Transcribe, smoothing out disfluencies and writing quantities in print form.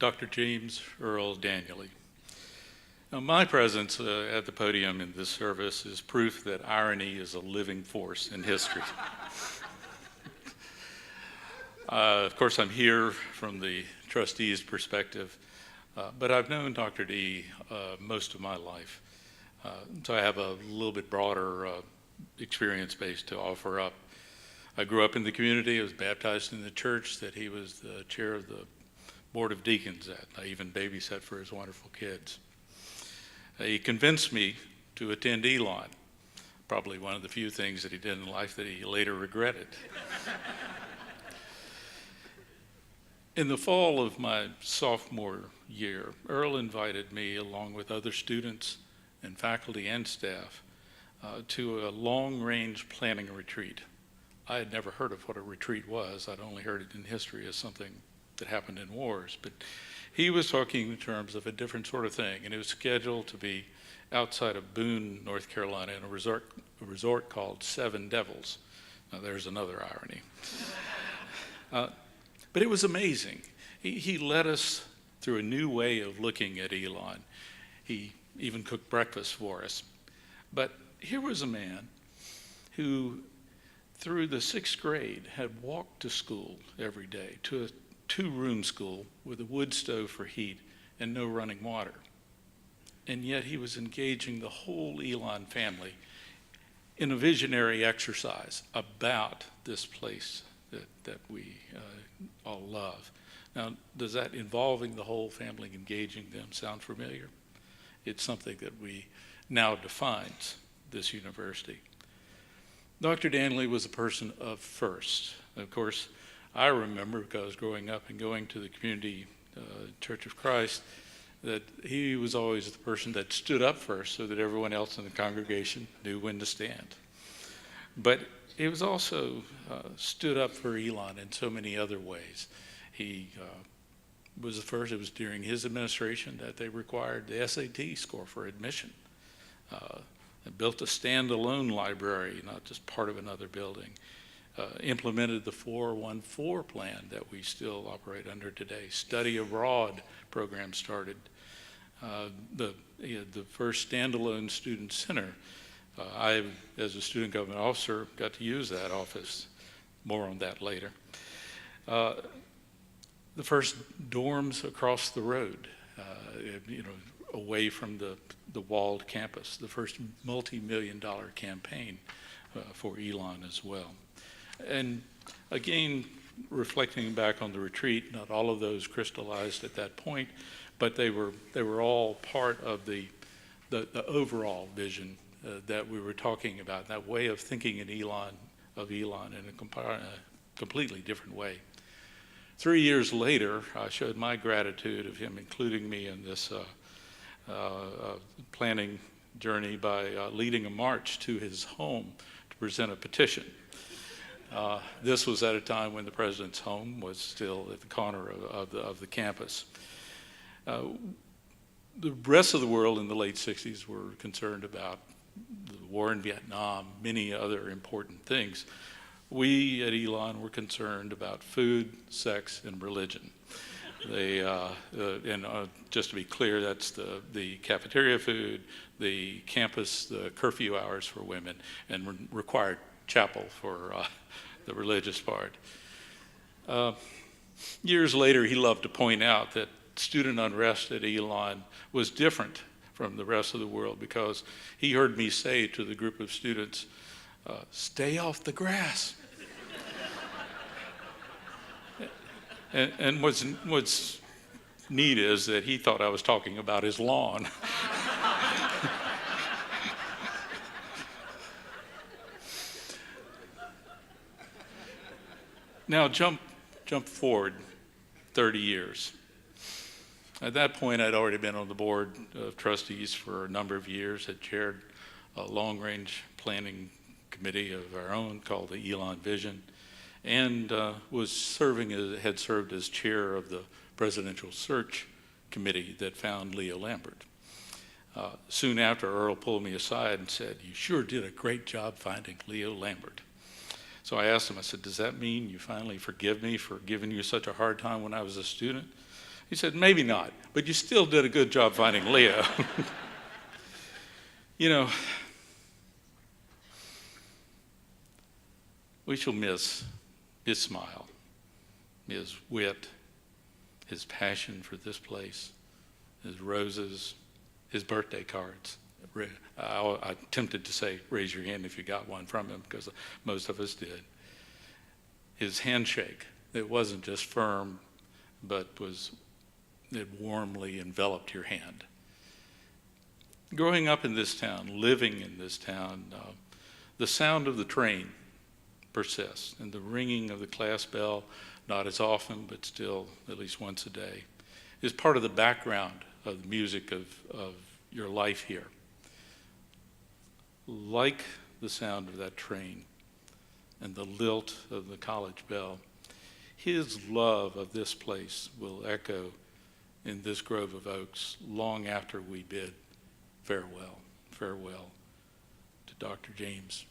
Dr. James Earl Danieley. Now, my presence at the podium in this service is proof that irony is a living force in history. Of course, I'm here from the trustee's perspective, but I've known Dr. D most of my life, so I have a little bit broader experience base to offer up. I grew up in the community. I was baptized in the church that he was the chair of the Board of Deacons at. I even babysat for his wonderful kids. He convinced me to attend Elon, probably one of the few things that he did in life that he later regretted. In the fall of my sophomore year, Earl invited me, along with other students and faculty and staff, to a long-range planning retreat. I had never heard of what a retreat was. I'd only heard it in history as something that happened in wars. But he was talking in terms of a different sort of thing, and it was scheduled to be outside of Boone, North Carolina, in a resort called Seven Devils. Now, there's another irony. But it was amazing. He led us through a new way of looking at Elon. He even cooked breakfast for us. But here was a man who, through the 6th grade, had walked to school every day, to a 2-room school with a wood stove for heat and no running water. And yet he was engaging the whole Elon family in a visionary exercise about this place that we all love. Now, does that involving the whole family, engaging them, sound familiar? It's something that we now defines this university. Dr. Danieley was a person of first. Of course, I remember, because growing up and going to the community Church of Christ, that he was always the person that stood up first so that everyone else in the congregation knew when to stand. But he was also stood up for Elon in so many other ways. He was the first. It was during his administration that they required the SAT score for admission. They built a standalone library, not just part of another building. Implemented the 414 plan that we still operate under today. Study abroad program started. The first standalone student center. I, as a student government officer, got to use that office. More on that later. The first dorms across the road, away from the walled campus. The first multi-million-dollar campaign for Elon as well. And again, reflecting back on the retreat, not all of those crystallized at that point, but they were all part of the overall vision that we were talking about, that way of thinking of Elon in a completely different way. 3 years later, I showed my gratitude of him including me in this planning journey by leading a march to his home to present a petition. This was at a time when the president's home was still at the corner of the campus. The rest of the world in the late 60s were concerned about the war in Vietnam, many other important things. We at Elon were concerned about food, sex, and religion. Just to be clear, that's the cafeteria food, the campus, the curfew hours for women, and required chapel for the religious part. Years later, he loved to point out that student unrest at Elon was different from the rest of the world because he heard me say to the group of students, stay off the grass. and what's neat is that he thought I was talking about his lawn. Now jump forward 30 years. At that point, I'd already been on the board of trustees for a number of years, had chaired a long-range planning committee of our own called the Elon Vision, and had served as chair of the presidential search committee that found Leo Lambert. Soon after, Earl pulled me aside and said, "You sure did a great job finding Leo Lambert." So I asked him, I said, "Does that mean you finally forgive me for giving you such a hard time when I was a student?" He said, maybe not, but you still did a good job finding Leo. You know, we shall miss his smile, his wit, his passion for this place, his roses, his birthday cards. I'm tempted to say, raise your hand if you got one from him, because most of us did. His handshake, it wasn't just firm, but it warmly enveloped your hand. Growing up in this town, living in this town, the sound of the train persists, and the ringing of the class bell, not as often, but still at least once a day, is part of the background of the music of your life here. Like the sound of that train and the lilt of the college bell, his love of this place will echo in this grove of oaks long after we bid farewell to Dr. James